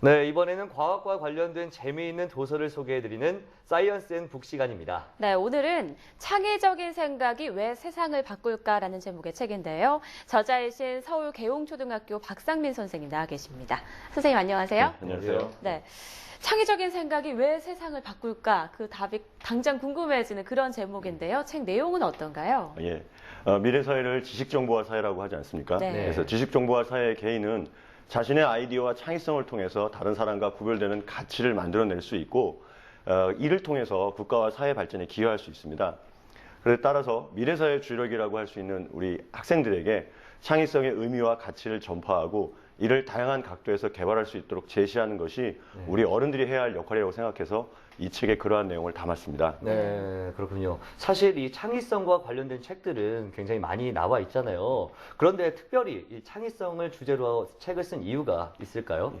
네, 이번에는 과학과 관련된 재미있는 도서를 소개해드리는 사이언스 앤 북 시간입니다. 네, 오늘은 창의적인 생각이 왜 세상을 바꿀까라는 제목의 책인데요. 저자이신 서울계홍초등학교 박상민 선생님 나와 계십니다. 선생님 안녕하세요. 네, 안녕하세요. 네, 창의적인 생각이 왜 세상을 바꿀까? 그 답이 당장 궁금해지는 그런 제목인데요. 책 내용은 어떤가요? 예, 미래 사회를 지식정보화 사회라고 하지 않습니까? 네. 그래서 지식정보화 사회의 개인은 자신의 아이디어와 창의성을 통해서 다른 사람과 구별되는 가치를 만들어낼 수 있고 이를 통해서 국가와 사회 발전에 기여할 수 있습니다. 그에 따라서 미래 사회의 주력이라고 할 수 있는 우리 학생들에게 창의성의 의미와 가치를 전파하고 이를 다양한 각도에서 개발할 수 있도록 제시하는 것이 우리 어른들이 해야 할 역할이라고 생각해서 이 책에 그러한 내용을 담았습니다. 네, 그렇군요. 사실 이 창의성과 관련된 책들은 굉장히 많이 나와 있잖아요. 그런데 특별히 이 창의성을 주제로 책을 쓴 이유가 있을까요?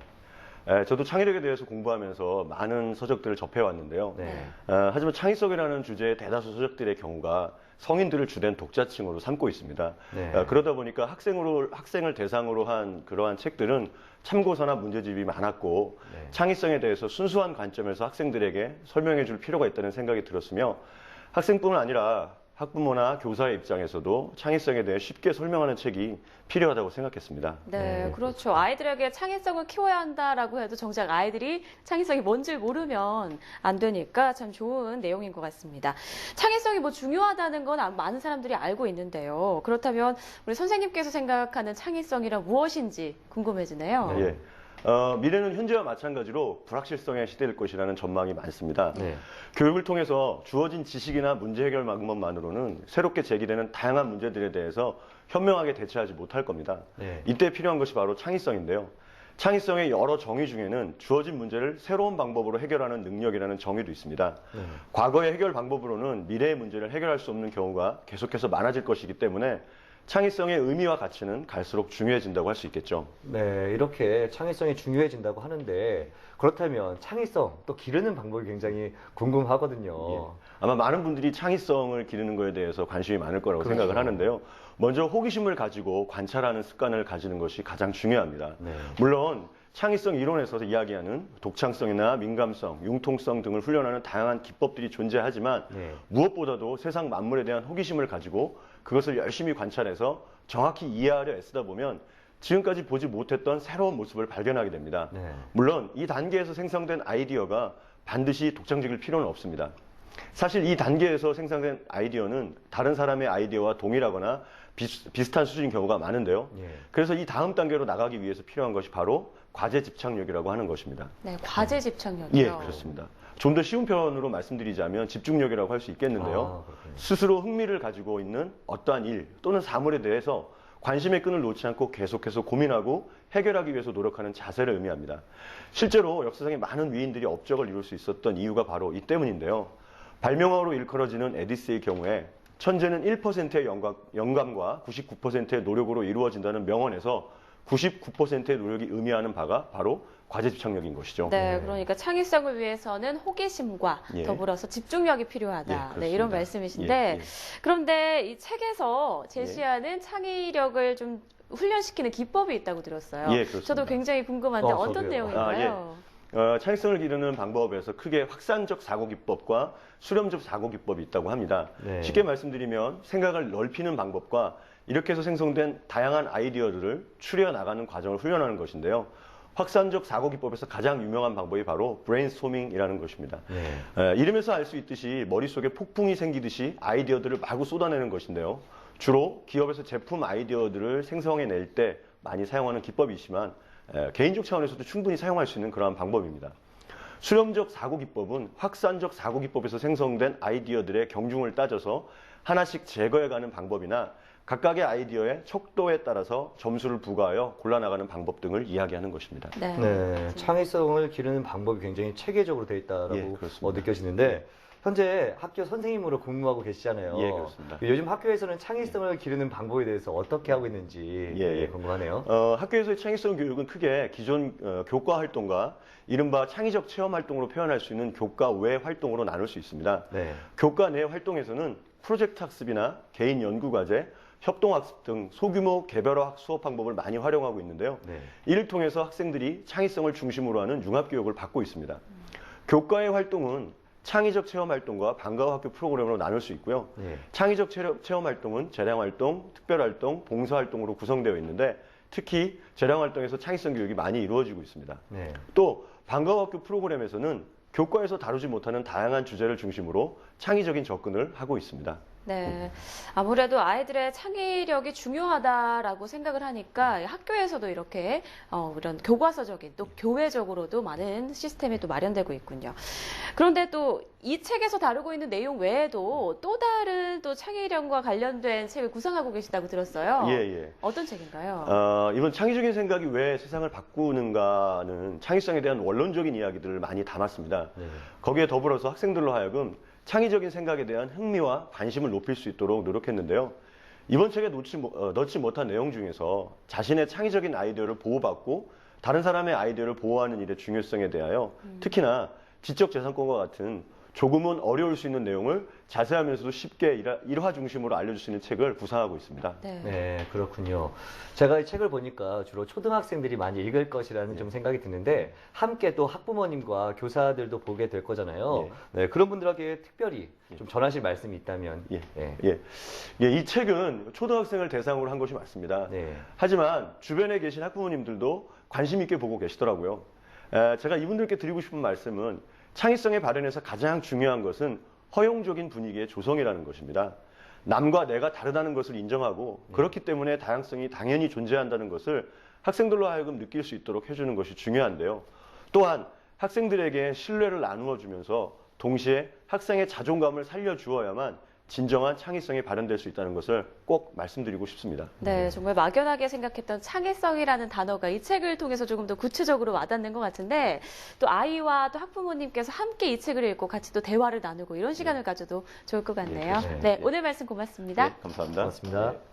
저도 창의력에 대해서 공부하면서 많은 서적들을 접해왔는데요. 네. 하지만 창의성이라는 주제의 대다수 서적들의 경우가 성인들을 주된 독자층으로 삼고 있습니다. 네. 그러다 보니까 학생을 대상으로 한 그러한 책들은 참고서나 문제집이 많았고 네. 창의성에 대해서 순수한 관점에서 학생들에게 설명해 줄 필요가 있다는 생각이 들었으며 학생뿐만 아니라 학부모나 교사의 입장에서도 창의성에 대해 쉽게 설명하는 책이 필요하다고 생각했습니다. 네, 네, 그렇죠. 아이들에게 창의성을 키워야 한다라고 해도 정작 아이들이 창의성이 뭔지 모르면 안 되니까 참 좋은 내용인 것 같습니다. 창의성이 뭐 중요하다는 건 많은 사람들이 알고 있는데요. 그렇다면 우리 선생님께서 생각하는 창의성이란 무엇인지 궁금해지네요. 예. 미래는 현재와 마찬가지로 불확실성의 시대일 것이라는 전망이 많습니다. 네. 교육을 통해서 주어진 지식이나 문제 해결 방법만으로는 새롭게 제기되는 다양한 문제들에 대해서 현명하게 대처하지 못할 겁니다. 네. 이때 필요한 것이 바로 창의성인데요. 창의성의 여러 정의 중에는 주어진 문제를 새로운 방법으로 해결하는 능력이라는 정의도 있습니다. 네. 과거의 해결 방법으로는 미래의 문제를 해결할 수 없는 경우가 계속해서 많아질 것이기 때문에 창의성의 의미와 가치는 갈수록 중요해진다고 할 수 있겠죠. 네, 이렇게 창의성이 중요해진다고 하는데 그렇다면 창의성 또 기르는 방법이 굉장히 궁금하거든요. 예. 아마 많은 분들이 창의성을 기르는 것에 대해서 관심이 많을 거라고 그렇죠. 생각을 하는데요. 먼저 호기심을 가지고 관찰하는 습관을 가지는 것이 가장 중요합니다. 네. 물론 창의성 이론에서 이야기하는 독창성이나 민감성, 융통성 등을 훈련하는 다양한 기법들이 존재하지만 네. 무엇보다도 세상 만물에 대한 호기심을 가지고 그것을 열심히 관찰해서 정확히 이해하려 애쓰다 보면 지금까지 보지 못했던 새로운 모습을 발견하게 됩니다. 네. 물론 이 단계에서 생성된 아이디어가 반드시 독창적일 필요는 없습니다. 사실 이 단계에서 생성된 아이디어는 다른 사람의 아이디어와 동일하거나 비슷한 수준인 경우가 많은데요. 예. 그래서 이 다음 단계로 나가기 위해서 필요한 것이 바로 과제 집착력이라고 하는 것입니다. 네, 과제 집착력이요. 예, 그렇습니다. 좀 더 쉬운 표현으로 말씀드리자면 집중력이라고 할 수 있겠는데요. 그렇군요. 스스로 흥미를 가지고 있는 어떠한 일 또는 사물에 대해서 관심의 끈을 놓지 않고 계속해서 고민하고 해결하기 위해서 노력하는 자세를 의미합니다. 실제로 역사상에 많은 위인들이 업적을 이룰 수 있었던 이유가 바로 이 때문인데요. 발명왕으로 일컬어지는 에디슨의 경우에 천재는 1%의 영감과 99%의 노력으로 이루어진다는 명언에서 99%의 노력이 의미하는 바가 바로 과제 집착력인 것이죠. 네, 그러니까 창의성을 위해서는 호기심과 예. 더불어서 집중력이 필요하다. 예, 네, 그렇습니다. 이런 말씀이신데 예, 예. 그런데 이 책에서 제시하는 창의력을 좀 훈련시키는 기법이 있다고 들었어요. 예, 그렇습니다. 저도 굉장히 궁금한데 어떤 저도요. 내용인가요? 창의성을 기르는 방법에서 크게 확산적 사고 기법과 수렴적 사고 기법이 있다고 합니다. 네. 쉽게 말씀드리면 생각을 넓히는 방법과 이렇게 해서 생성된 다양한 아이디어들을 추려 나가는 과정을 훈련하는 것인데요. 확산적 사고 기법에서 가장 유명한 방법이 바로 브레인스토밍이라는 것입니다. 네. 이름에서 알 수 있듯이 머릿속에 폭풍이 생기듯이 아이디어들을 마구 쏟아내는 것인데요. 주로 기업에서 제품 아이디어들을 생성해낼 때 많이 사용하는 기법이지만 개인적 차원에서도 충분히 사용할 수 있는 그러한 방법입니다. 수렴적 사고 기법은 확산적 사고 기법에서 생성된 아이디어들의 경중을 따져서 하나씩 제거해가는 방법이나 각각의 아이디어의 척도에 따라서 점수를 부과하여 골라나가는 방법 등을 이야기하는 것입니다. 네. 네, 창의성을 기르는 방법이 굉장히 체계적으로 되어 있다라고 예, 그렇습니다. 느껴지는데 현재 학교 선생님으로 근무하고 계시잖아요. 예, 그렇습니다. 요즘 학교에서는 창의성을 기르는 방법에 대해서 어떻게 하고 있는지 예. 궁금하네요. 학교에서의 창의성 교육은 크게 기존 교과 활동과 이른바 창의적 체험 활동으로 표현할 수 있는 교과 외 활동으로 나눌 수 있습니다. 네. 교과 내 활동에서는 프로젝트 학습이나 개인 연구 과제, 협동학습 등 소규모 개별화 수업 방법을 많이 활용하고 있는데요. 네. 이를 통해서 학생들이 창의성을 중심으로 하는 융합교육을 받고 있습니다. 교과의 활동은 창의적 체험활동과 방과후 학교 프로그램으로 나눌 수 있고요. 네. 창의적 체험활동은 재량활동, 특별활동, 봉사활동으로 구성되어 있는데 특히 재량활동에서 창의성 교육이 많이 이루어지고 있습니다. 네. 또 방과후 학교 프로그램에서는 교과에서 다루지 못하는 다양한 주제를 중심으로 창의적인 접근을 하고 있습니다. 네. 아무래도 아이들의 창의력이 중요하다라고 생각을 하니까 학교에서도 이렇게 이런 교과서적인 또 교회적으로도 많은 시스템이 또 마련되고 있군요. 그런데 또 이 책에서 다루고 있는 내용 외에도 또 다른 또 창의력과 관련된 책을 구상하고 계시다고 들었어요. 예. 어떤 책인가요? 이번 창의적인 생각이 왜 세상을 바꾸는가는 창의성에 대한 원론적인 이야기들을 많이 담았습니다. 네. 거기에 더불어서 학생들로 하여금 창의적인 생각에 대한 흥미와 관심을 높일 수 있도록 노력했는데요. 이번 책에 넣지 못한 내용 중에서 자신의 창의적인 아이디어를 보호받고 다른 사람의 아이디어를 보호하는 일의 중요성에 대하여 특히나 지적재산권과 같은 조금은 어려울 수 있는 내용을 자세하면서도 쉽게 일화 중심으로 알려줄 수 있는 책을 구상하고 있습니다. 네, 그렇군요. 제가 이 책을 보니까 주로 초등학생들이 많이 읽을 것이라는 좀 생각이 드는데 함께 또 학부모님과 교사들도 보게 될 거잖아요. 네, 그런 분들에게 특별히 좀 전하실 말씀이 있다면. 이 책은 초등학생을 대상으로 한 것이 맞습니다. 네. 하지만 주변에 계신 학부모님들도 관심 있게 보고 계시더라고요. 제가 이분들께 드리고 싶은 말씀은 창의성의 발현에서 가장 중요한 것은 허용적인 분위기의 조성이라는 것입니다. 남과 내가 다르다는 것을 인정하고 그렇기 때문에 다양성이 당연히 존재한다는 것을 학생들로 하여금 느낄 수 있도록 해주는 것이 중요한데요. 또한 학생들에게 신뢰를 나누어 주면서 동시에 학생의 자존감을 살려주어야만 진정한 창의성이 발현될 수 있다는 것을 꼭 말씀드리고 싶습니다. 네, 정말 막연하게 생각했던 창의성이라는 단어가 이 책을 통해서 조금 더 구체적으로 와닿는 것 같은데 또 아이와 또 학부모님께서 함께 이 책을 읽고 같이 또 대화를 나누고 이런 시간을 가져도 좋을 것 같네요. 네. 네, 오늘 말씀 고맙습니다. 감사합니다. 고맙습니다.